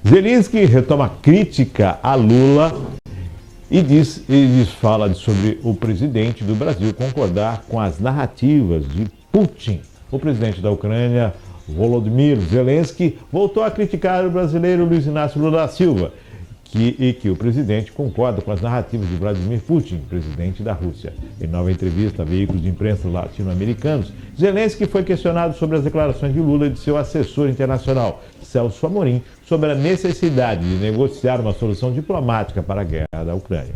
Zelensky retoma crítica a Lula e fala sobre o presidente do Brasil concordar com as narrativas de Putin. O presidente da Ucrânia, Volodymyr Zelensky, voltou a criticar o brasileiro Luiz Inácio Lula da Silva, que o presidente concorda com as narrativas de Vladimir Putin, presidente da Rússia. Em nova entrevista a veículos de imprensa latino-americanos, Zelensky foi questionado sobre as declarações de Lula e de seu assessor internacional, Celso Amorim, sobre a necessidade de negociar uma solução diplomática para a guerra da Ucrânia.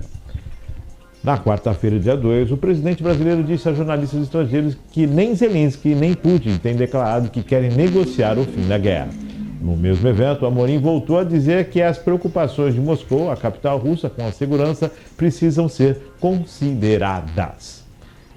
Na quarta-feira, dia 2, o presidente brasileiro disse a jornalistas estrangeiros que nem Zelensky nem Putin têm declarado que querem negociar o fim da guerra. No mesmo evento, Amorim voltou a dizer que as preocupações de Moscou, a capital russa, com a segurança, precisam ser consideradas.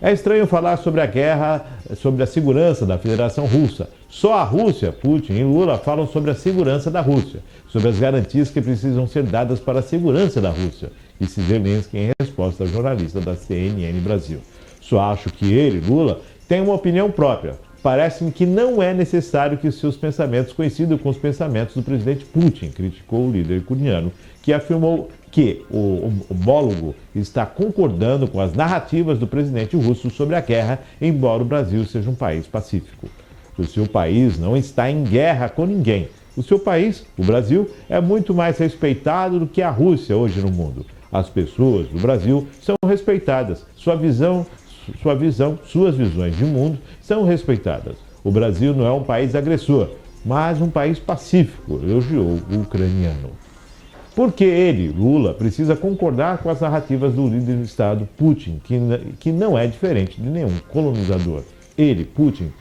É estranho falar sobre a guerra, sobre a segurança da Federação Russa. Só a Rússia, Putin e Lula falam sobre a segurança da Rússia, sobre as garantias que precisam ser dadas para a segurança da Rússia, disse Zelensky em resposta ao jornalista da CNN Brasil. Só acho que ele, Lula, tem uma opinião própria. Parece-me que não é necessário que seus pensamentos coincidam com os pensamentos do presidente Putin, criticou o líder ucraniano, que afirmou que o homólogo está concordando com as narrativas do presidente russo sobre a guerra, embora o Brasil seja um país pacífico. O seu país não está em guerra com ninguém. O seu país, o Brasil, é muito mais respeitado do que a Rússia hoje no mundo. As pessoas do Brasil são respeitadas, suas visões de mundo são respeitadas. O Brasil não é um país agressor, mas um país pacífico, elogiou o ucraniano. Porque ele, Lula, precisa concordar com as narrativas do líder do Estado, Putin, que não é diferente de nenhum colonizador. Ele, Putin,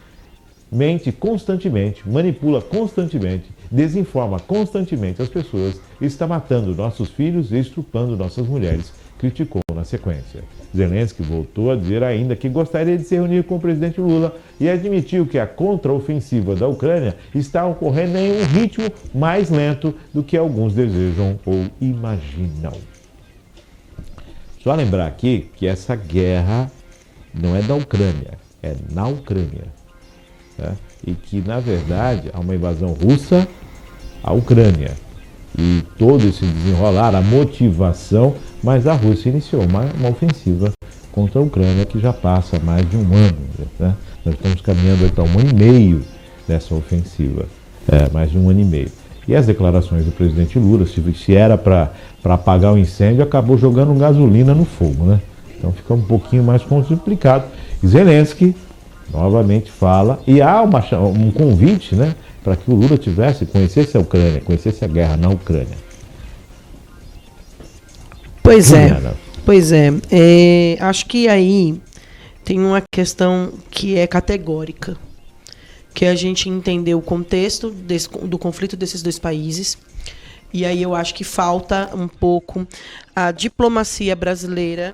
mente constantemente, manipula constantemente, desinforma constantemente as pessoas, está matando nossos filhos e estrupando nossas mulheres, criticou na sequência. Zelensky voltou a dizer ainda que gostaria de se reunir com o presidente Lula e admitiu que a contraofensiva da Ucrânia está ocorrendo em um ritmo mais lento do que alguns desejam ou imaginam. Só lembrar aqui que essa guerra não é da Ucrânia, é na Ucrânia. Né? E que, na verdade, há uma invasão russa à Ucrânia. E todo esse desenrolar, a motivação, mas a Rússia iniciou uma ofensiva contra a Ucrânia que já passa mais de um ano. Né? Nós estamos caminhando para 1 ano e meio dessa ofensiva, mais de 1 ano e meio. E as declarações do presidente Lula, se era para apagar o incêndio, acabou jogando gasolina no fogo. Né? Então fica um pouquinho mais complicado. E Zelensky novamente fala, e há um convite, né, para que o Lula conhecesse a Ucrânia, conhecesse a guerra na Ucrânia. Pois é. Acho que aí tem uma questão que é categórica, que a gente entender o contexto do conflito desses dois países, e aí eu acho que falta um pouco a diplomacia brasileira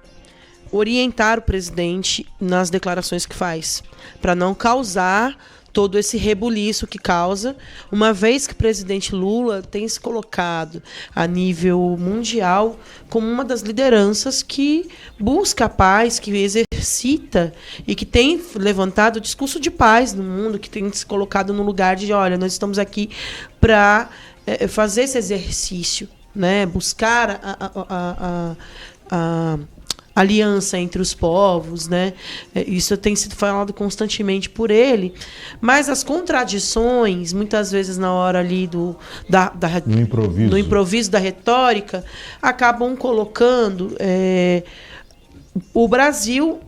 orientar o presidente nas declarações que faz, para não causar todo esse rebuliço que causa, uma vez que o presidente Lula tem se colocado a nível mundial como uma das lideranças que busca a paz, que exercita e que tem levantado o discurso de paz no mundo, que tem se colocado no lugar de, olha, nós estamos aqui para fazer esse exercício, né? Buscar a aliança entre os povos, né? Isso tem sido falado constantemente por ele, mas as contradições, muitas vezes na hora ali do improviso da retórica, acabam colocando o Brasil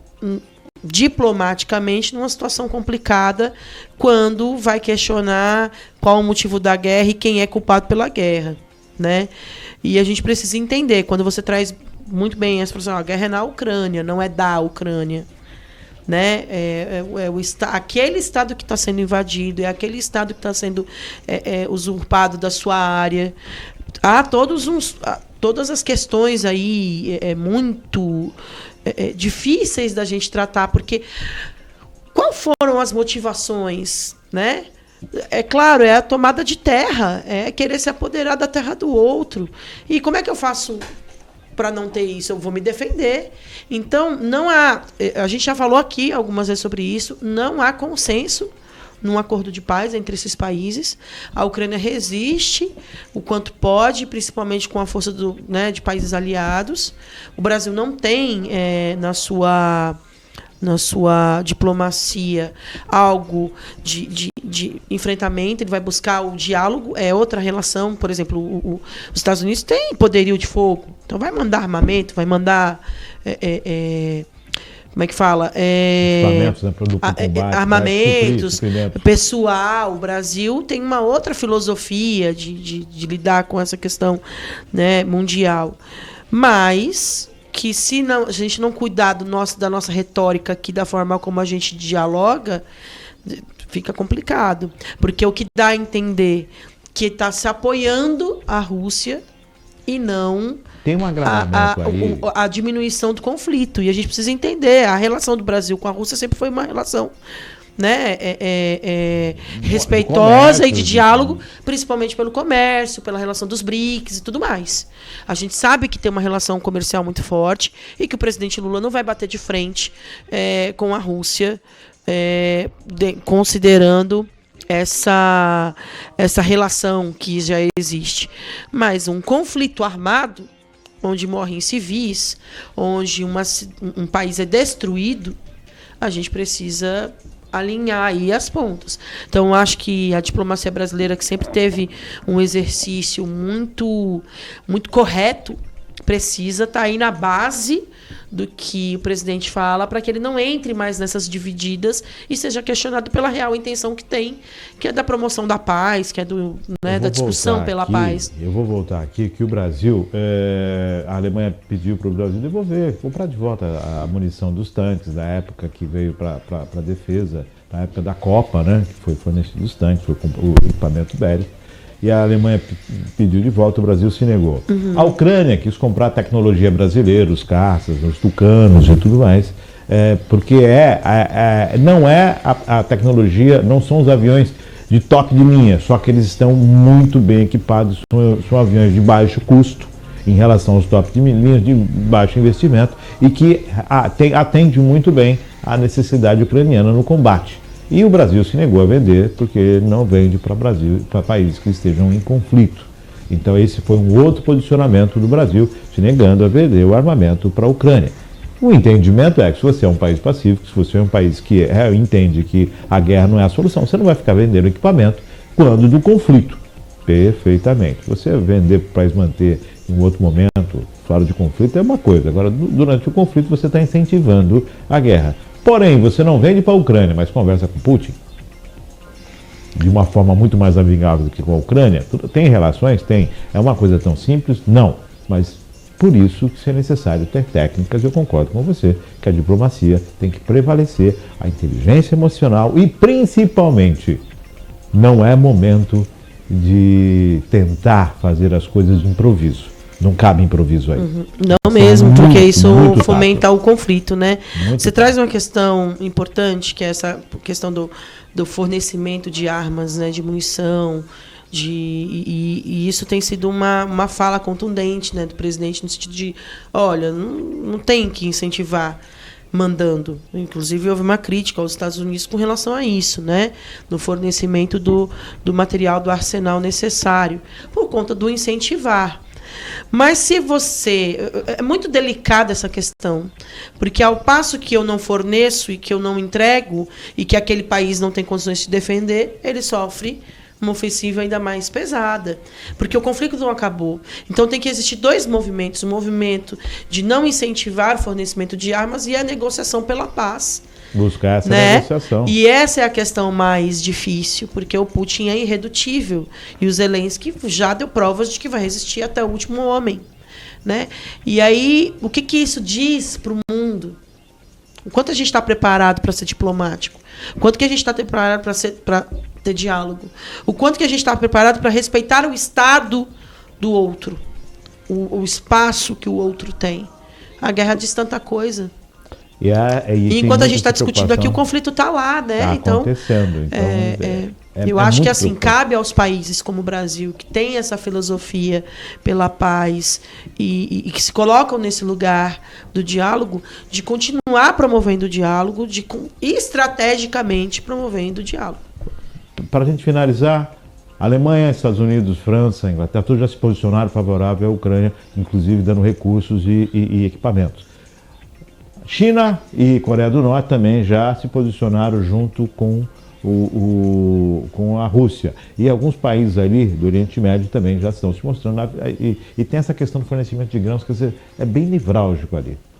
diplomaticamente numa situação complicada quando vai questionar qual o motivo da guerra e quem é culpado pela guerra, né? E a gente precisa entender, quando você traz muito bem essa expressão, a guerra é na Ucrânia, não é da Ucrânia, né? Aquele estado que está sendo invadido, é aquele estado que está sendo usurpado da sua área. Há todas as questões aí muito difíceis da gente tratar, porque quais foram as motivações, né? É claro, é a tomada de terra, é querer se apoderar da terra do outro. E como é que eu faço para não ter isso? Eu vou me defender. Então, não há... A gente já falou aqui algumas vezes sobre isso. Não há consenso num acordo de paz entre esses países. A Ucrânia resiste o quanto pode, principalmente com a força de países aliados. O Brasil não tem na sua diplomacia algo de enfrentamento, ele vai buscar o diálogo, é outra relação. Por exemplo, os Estados Unidos têm poderio de fogo, então vai mandar armamento, vai mandar como é que fala? Equipamentos, né, produto combate, armamentos, pessoal. O Brasil tem uma outra filosofia de lidar com essa questão, né, mundial. Mas que se a gente não cuidar da nossa retórica aqui, da forma como a gente dialoga, fica complicado. Porque o que dá a entender que está se apoiando a Rússia e não tem um agravamento aí. A diminuição do conflito. E a gente precisa entender, a relação do Brasil com a Rússia sempre foi uma relação, né, respeitosa comércio, e de diálogo, principalmente pelo comércio, pela relação dos BRICS e tudo mais. A gente sabe que tem uma relação comercial muito forte e que o presidente Lula não vai bater de frente com a Rússia, considerando essa relação que já existe. Mas um conflito armado, onde morrem civis, onde um país é destruído, a gente precisa alinhar aí as pontas. Então, acho que a diplomacia brasileira, que sempre teve um exercício muito, muito correto, precisa estar aí na base do que o presidente fala, para que ele não entre mais nessas divididas e seja questionado pela real intenção que tem, que é da promoção da paz, que é da discussão pela paz. Eu vou voltar aqui, que o Brasil, a Alemanha pediu para o Brasil devolver, comprar de volta a munição dos tanques da época que veio para a defesa, na época da Copa, né, que foi fornecido os tanques, foi o equipamento bélico. E a Alemanha pediu de volta, o Brasil se negou. A Ucrânia quis comprar tecnologia brasileira, os caças, os tucanos e tudo mais, porque não é a tecnologia, não são os aviões de toque de linha, só que eles estão muito bem equipados, são aviões de baixo custo em relação aos top de linha, de baixo investimento, e que atende muito bem à necessidade ucraniana no combate. E o Brasil se negou a vender, porque não vende para países que estejam em conflito. Então esse foi um outro posicionamento do Brasil, se negando a vender o armamento para a Ucrânia. O entendimento é que se você é um país pacífico, se você é um país que entende que a guerra não é a solução, você não vai ficar vendendo equipamento quando do conflito. Perfeitamente. Você vender para o país manter em um outro momento, fora de conflito, é uma coisa. Agora, durante o conflito, você está incentivando a guerra. Porém, você não vende para a Ucrânia, mas conversa com Putin de uma forma muito mais amigável do que com a Ucrânia. Tem relações? Tem. É uma coisa tão simples? Não. Mas por isso que é necessário ter técnicas. Eu concordo com você que a diplomacia tem que prevalecer, a inteligência emocional e, principalmente, não é momento de tentar fazer as coisas de improviso. Não cabe improviso aí. Não mesmo, porque isso fomenta o conflito, né? Você traz uma questão importante, que é essa questão do fornecimento de armas, né, de munição, e isso tem sido uma fala contundente, né, do presidente, no sentido de, olha, não tem que incentivar mandando. Inclusive, houve uma crítica aos Estados Unidos com relação a isso, né, no fornecimento do material, do arsenal necessário, por conta do incentivar. Mas se você... É muito delicada essa questão, porque ao passo que eu não forneço e que eu não entrego, e que aquele país não tem condições de se defender, ele sofre uma ofensiva ainda mais pesada, porque o conflito não acabou. Então tem que existir dois movimentos, o movimento de não incentivar o fornecimento de armas e a negociação pela paz. Buscar essa negociação. E essa é a questão mais difícil, porque o Putin é irredutível. E o Zelensky já deu provas de que vai resistir até o último homem. Né? E aí, o que isso diz para o mundo? O quanto a gente está preparado para ser diplomático? O quanto que a gente está preparado para ter diálogo? O quanto que a gente está preparado para respeitar o estado do outro? O espaço que o outro tem. A guerra diz tanta coisa. E enquanto a gente está discutindo aqui, o conflito está lá, né? Está acontecendo. Eu acho que assim, cabe aos países como o Brasil, que tem essa filosofia pela paz e que se colocam nesse lugar do diálogo, de continuar promovendo o diálogo, estrategicamente promovendo o diálogo. para a gente finalizar, Alemanha, Estados Unidos, França, Inglaterra, todos já se posicionaram favorável à Ucrânia, inclusive dando recursos e equipamentos. China e Coreia do Norte também já se posicionaram junto com com a Rússia. E alguns países ali do Oriente Médio também já estão se mostrando. E tem essa questão do fornecimento de grãos, quer dizer, é bem nevrálgico ali.